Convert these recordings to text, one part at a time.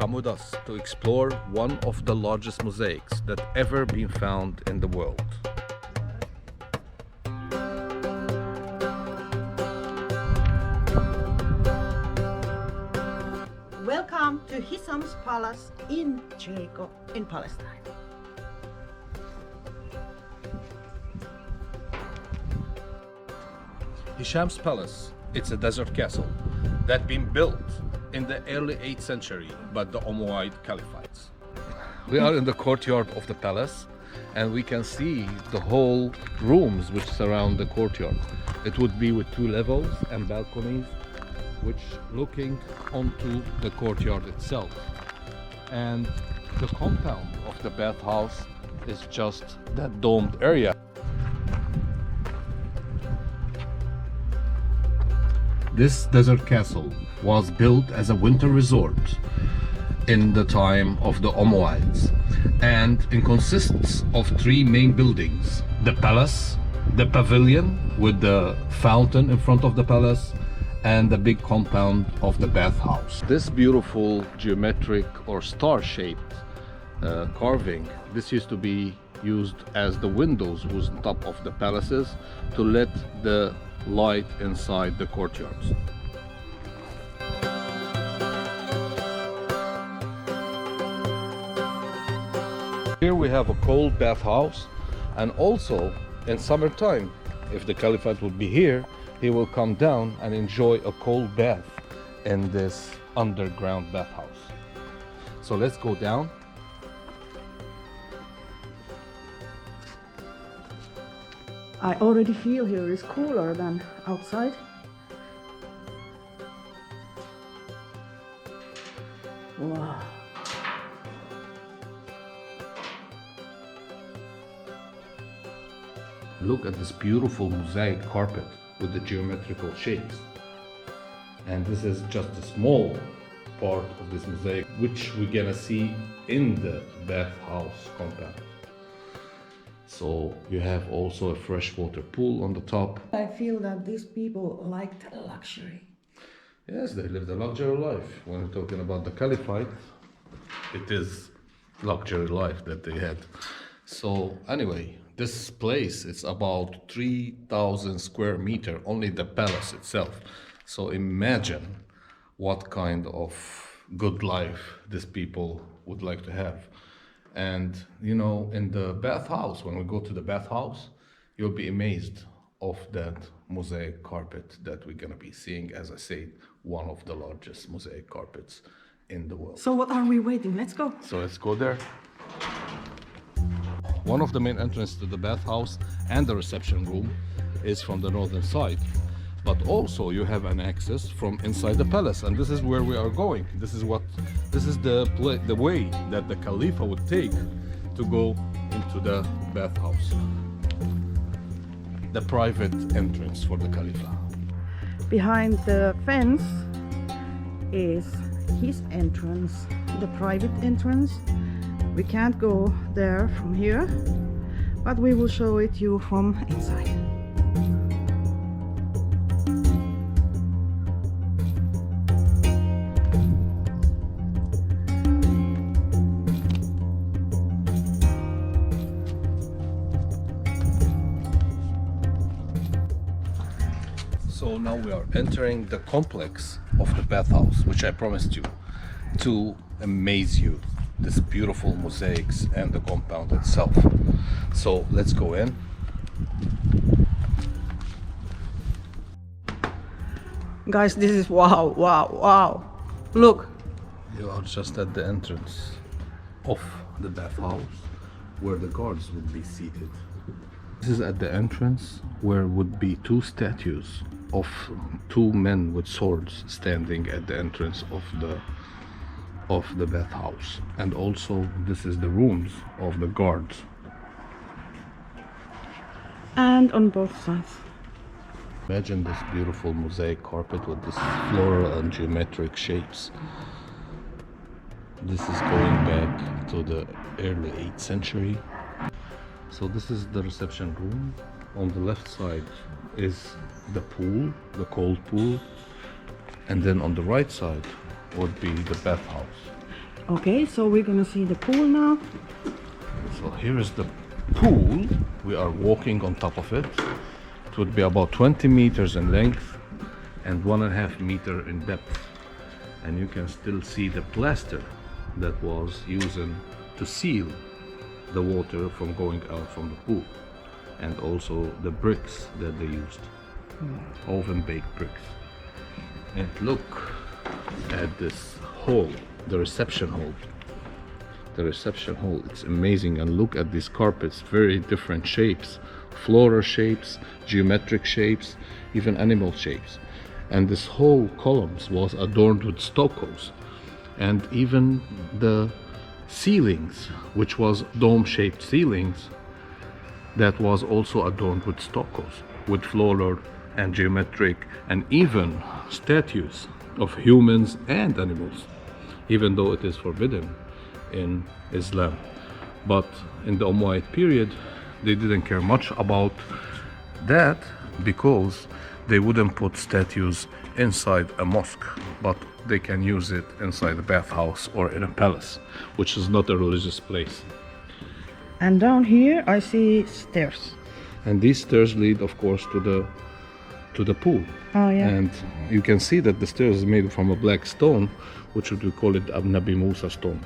come with us to explore one of the largest mosaics that ever been found in the world. Welcome to Hisham's Palace in Jericho in Palestine. Hisham's Palace, it's a desert castle that been built in the early 8th century by the Umayyad Caliphites. We are in the courtyard of the palace and we can see the whole rooms which surround the courtyard. It would be with 2 levels and balconies which looking onto the courtyard itself. And the compound of the bathhouse is just that domed area. This desert castle was built as a winter resort in the time of the Umayyads, and it consists of 3 main buildings: the palace, the pavilion with the fountain in front of the palace, and the big compound of the bathhouse. This beautiful geometric or star-shaped carving, this used to be used as the windows on top of the palaces to let the light inside the courtyards. Here we have a cold bathhouse, and also in summertime, if the Caliphate would be here, he will come down and enjoy a cold bath in this underground bathhouse. So let's go down. I already feel here is cooler than outside. Wow. Look at this beautiful mosaic carpet with the geometrical shapes. And this is just a small part of this mosaic, which we're gonna see in the bathhouse compound. So you have also a freshwater pool on the top. I feel that these people liked luxury. Yes, they lived a luxury life. When we're talking about the Caliphate, it is luxury life that they had. So anyway, this place is about 3,000 square meter, only the palace itself. So imagine what kind of good life these people would like to have. And you know, in the bathhouse, when we go to the bathhouse, you'll be amazed of that mosaic carpet that we're gonna be seeing. As I said, one of the largest mosaic carpets in the world. So what are we waiting? Let's go. So let's go there. One of the main entrances to the bathhouse and the reception room is from the northern side, but also you have an access from inside the palace, and this is where we are going. This is the way that the Khalifa would take to go into the bathhouse. The private entrance for the Khalifa. Behind the fence is his entrance, the private entrance. We can't go there from here, but we will show it you from inside. So now we are entering the complex of the bathhouse, which I promised you to amaze you. This beautiful mosaics and the compound itself. So let's go in. Guys, this is wow, wow, wow. Look. You are just at the entrance of the bathhouse where the guards would be seated. This is at the entrance where would be 2 statues of 2 men with swords standing at the entrance of the bathhouse, and also this is the rooms of the guards. And on both sides. Imagine this beautiful mosaic carpet with this floral and geometric shapes. This is going back to the early 8th century. So this is the reception room. On the left side is the pool, the cold pool, and then on the right side would be the bathhouse. Okay, so we're gonna see the pool now. So here is the pool. We are walking on top of it. It would be about 20 meters in length and 1.5 meter in depth. And you can still see the plaster that was used to seal the water from going out from the pool. And also the bricks that they used. Oven baked bricks. And look at this hall, the reception hall. The reception hall, it's amazing. And look at these carpets, very different shapes, floral shapes, geometric shapes, even animal shapes. And this whole columns was adorned with stuccos, and even the ceilings, which was dome-shaped ceilings, that was also adorned with stuccos, with floral and geometric, and even statues of humans and animals, even though it is forbidden in Islam. But in the Umayyad period, they didn't care much about that, because they wouldn't put statues inside a mosque, but they can use it inside a bathhouse or in a palace, which is not a religious place. And down here I see stairs. And these stairs lead, of course, to the pool. Oh yeah. And you can see that the stairs is made from a black stone, which we call it Nabi Musa stone.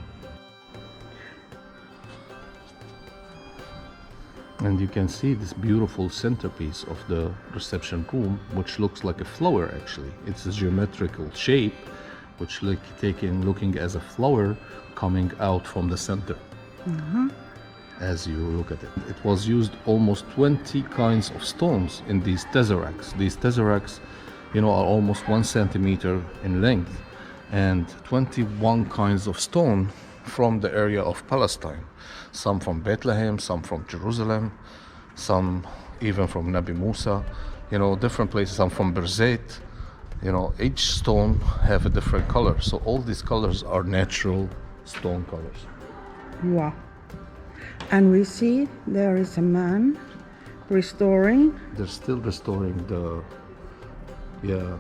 And you can see this beautiful centerpiece of the reception room, which looks like a flower actually. It's a geometrical shape, which looking as a flower coming out from the center. As you look at it. It was used almost 20 kinds of stones in these tesseracts. These tesseracts, are almost 1 centimeter in length, and 21 kinds of stone from the area of Palestine. Some from Bethlehem, some from Jerusalem, some even from Nabi Musa, different places, some from Berzeit. Each stone have a different color. So all these colors are natural stone colors. Wow. And we see there is a man restoring. They're still restoring the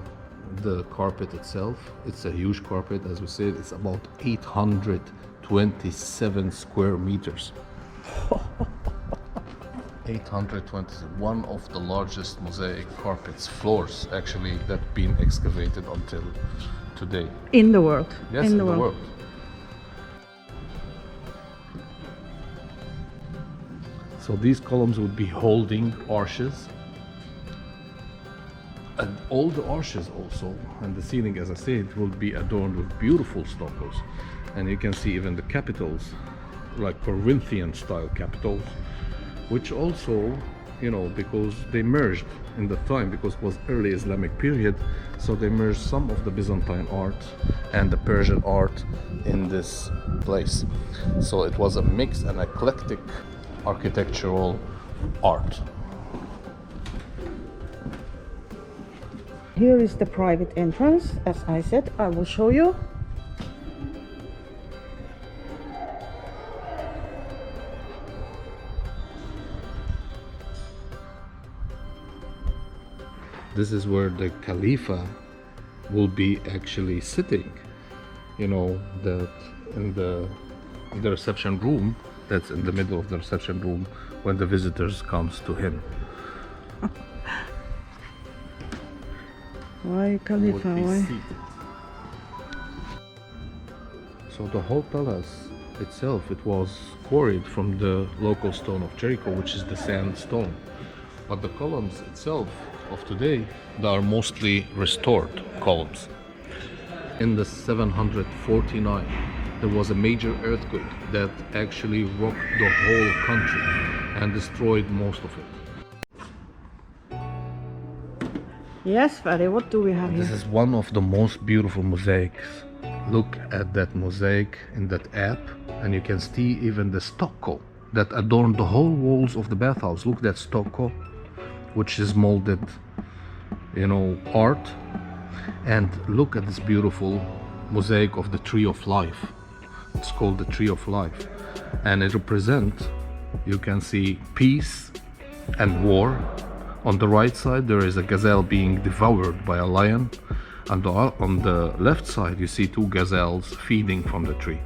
carpet itself. It's a huge carpet, as we said. It's about 827 square meters. 820, one of the largest mosaic carpets floors actually that been excavated until today. In the world. Yes, in the world. So these columns would be holding arches, and all the arches also, and the ceiling, as I said, will be adorned with beautiful stuccos. And you can see even the capitals, like Corinthian style capitals, which also, because they merged in the time, because it was early Islamic period, so they merged some of the Byzantine art and the Persian art in this place. So it was a mixed and eclectic architectural art. Here is the private entrance. As I said, I will show you. This is where the Khalifa will be actually sitting, that in the reception room, that's in the middle of the reception room when the visitors comes to him. Why Khalifa? Why? So the whole palace itself, it was quarried from the local stone of Jericho, which is the sandstone. But the columns itself of today, they are mostly restored columns. In the 749, there was a major earthquake that actually rocked the whole country and destroyed most of it. Yes, Fadi, what do we have This here? is one of the most beautiful mosaics. Look at that mosaic in that app, and you can see even the stucco that adorned the whole walls of the bathhouse. Look at that stucco, which is molded, art. And look at this beautiful mosaic of the Tree of Life. It's called the Tree of Life, and it represents, you can see peace and war. On the right side there is a gazelle being devoured by a lion, and on the left side you see 2 gazelles feeding from the tree.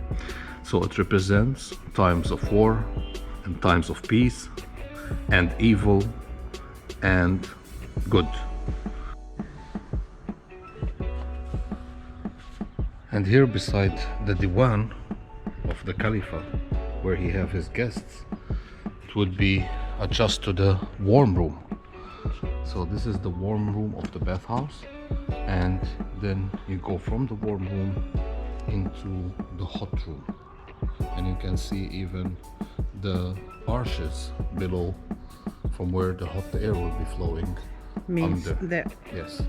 So it represents times of war and times of peace and evil and good. And here beside the diwan of the Khalifa, where he have his guests, it would be adjust to the warm room. So this is the warm room of the bathhouse, and then you go from the warm room into the hot room, and you can see even the arches below from where the hot air will be flowing Means under. there. Yes.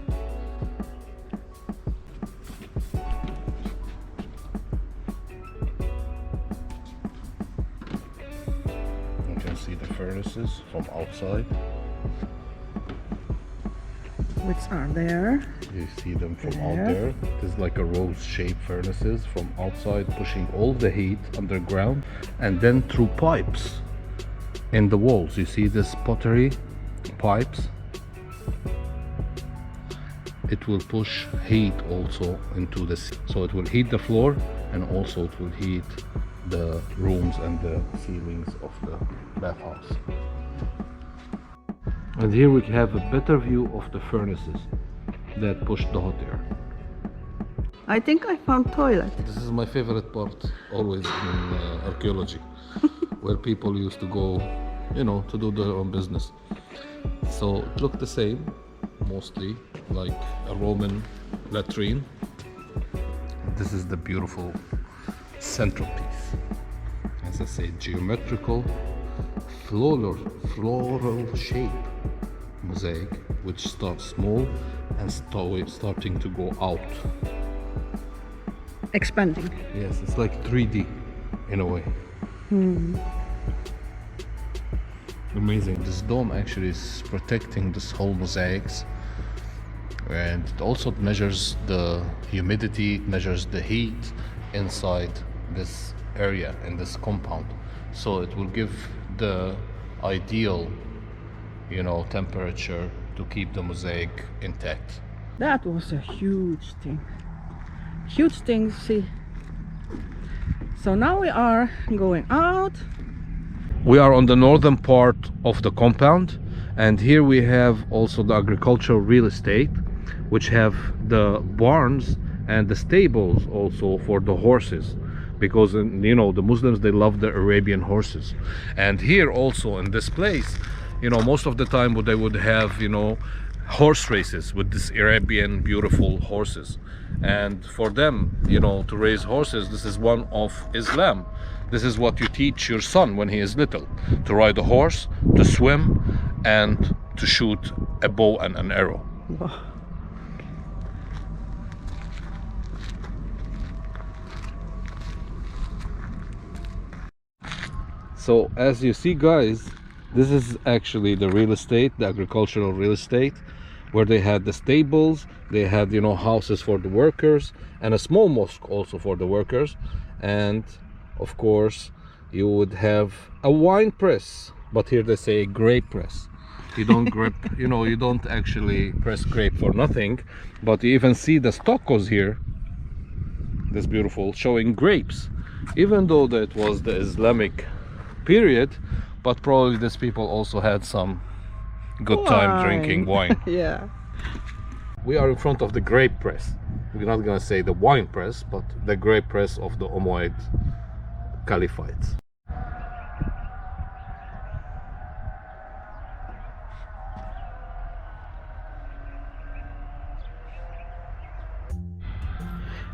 You can see the furnaces from outside. Which are there. You see them from out There. there. It's like a rose-shaped furnaces from outside, pushing all the heat underground, and then through pipes in the walls. You see this pottery pipes. It will push heat also into the so it will heat the floor, and also it will heat the rooms and the ceilings of the bathhouse. And here we have a better view of the furnaces that push the hot air. I think I found toilet. This is my favorite part always in archaeology, where people used to go, you know, to do their own business. So it looked the same, mostly like a Roman latrine. This is the beautiful centerpiece. As I say, geometrical, floral shape mosaic, which starts small and starting to go out. Expanding. Yes, it's like 3D in a way. Amazing. This dome actually is protecting this whole mosaics, and it also measures the humidity, it measures the heat inside this area in this compound. So it will give the ideal, you know, temperature to keep the mosaic intact. That was a huge thing. Huge thing, see. So now we are going out. We are on the northern part of the compound, and here we have also the agricultural real estate, which have the barns and the stables also for the horses, because you know the Muslims, they love the Arabian horses. And here also in this place, you know, most of the time they would have, you know, horse races with this Arabian beautiful horses. And for them, you know, to raise horses, this is one of Islam. This is what you teach your son when he is little: to ride a horse, to swim, and to shoot a bow and an arrow. Wow. So as you see, guys, this is actually the real estate, the agricultural real estate, where they had the stables, they had, you know, houses for the workers, and a small mosque also for the workers. And of course you would have a wine press, but here they say grape press. You don't grip, you know, you don't actually press grape for nothing. But you even see the stockos here, this beautiful, showing grapes, even though that was the Islamic period, but probably these people also had some good time drinking wine. Yeah. We are in front of the grape press. We're not gonna say the wine press, but the grape press of the Umayyad Caliphate.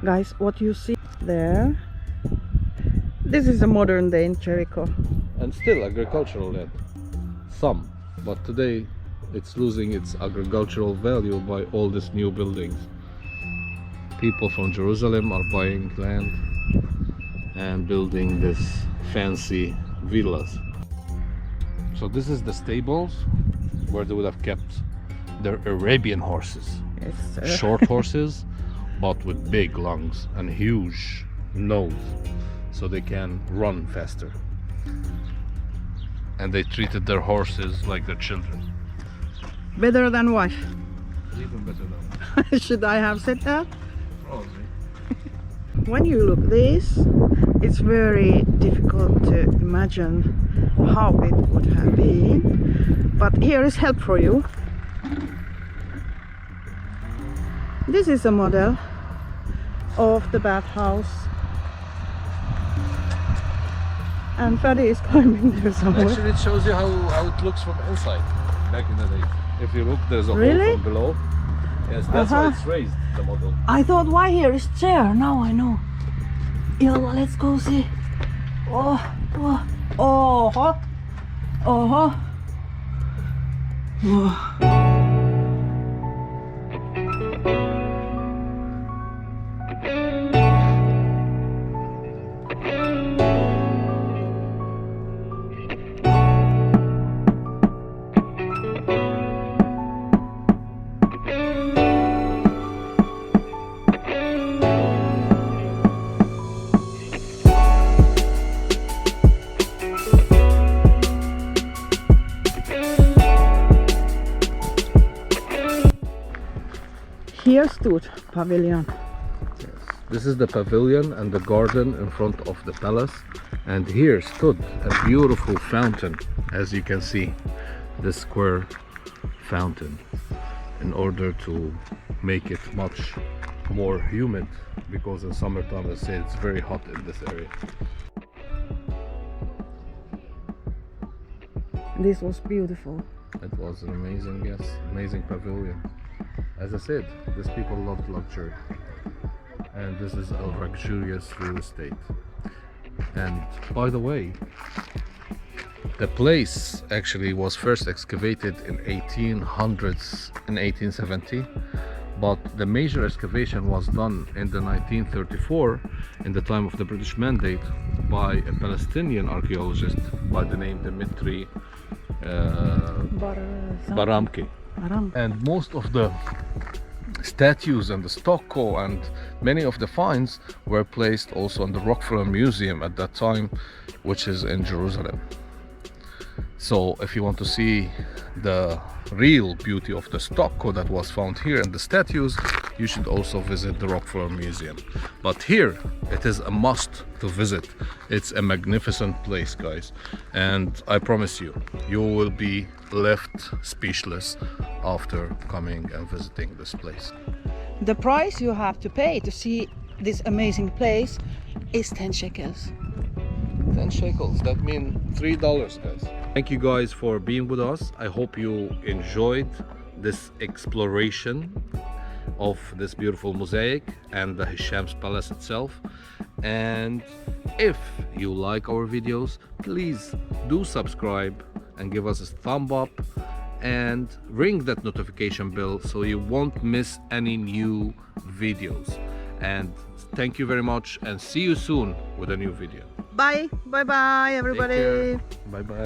Guys, what you see there, this is a modern day in Jericho. And still agricultural land, some, but today it's losing its agricultural value by all these new buildings. People from Jerusalem are buying land and building this fancy villas. So this is the stables where they would have kept their Arabian horses. Yes, sir. Short horses, but with big lungs and huge nose, so they can run faster. And they treated their horses like their children. Better than wife. Even better than Should I have said that? probably. when you look this, it's very difficult to imagine how it would have been. But here is help for you. This is a model of the bathhouse. And Freddy is climbing there somewhere. Actually, it shows you how it looks from inside back in the day. If you look, there's a Really? hole from below. Yes, that's why it's raised, the model. I thought, why here is chair? Now I know. Yalla, let's go see. Oh, oh, oh, oh, oh. Here stood Pavilion. Yes. This is the pavilion and the garden in front of the palace, and here stood a beautiful fountain, as you can see, this square fountain, in order to make it much more humid, because in summertime, let's say, it's very hot in this area. This was beautiful. It was an amazing, yes, amazing pavilion. As I said, these people loved luxury, and this is a luxurious real estate. And by the way, the place actually was first excavated in 1800s, in 1870, but the major excavation was done in the 1934, in the time of the British Mandate, by a Palestinian archaeologist by the name Dimitri Baramki. And most of the statues and the stucco and many of the finds were placed also in the Rockefeller Museum at that time, which is in Jerusalem. So if you want to see the real beauty of the stucco that was found here and the statues, you should also visit the Rockefeller Museum. But here it is a must to visit. It's a magnificent place, guys, and I promise you, you will be left speechless after coming and visiting this place. The price you have to pay to see this amazing place is 10 shekels. 10 shekels, that means $3, guys. Thank you guys for being with us. I hope you enjoyed this exploration of this beautiful mosaic and the Hisham's palace itself. And if you like our videos, please do subscribe and give us a thumb up and ring that notification bell so you won't miss any new videos. And thank you very much, and see you soon with a new video. Bye, bye, bye, everybody. Bye bye.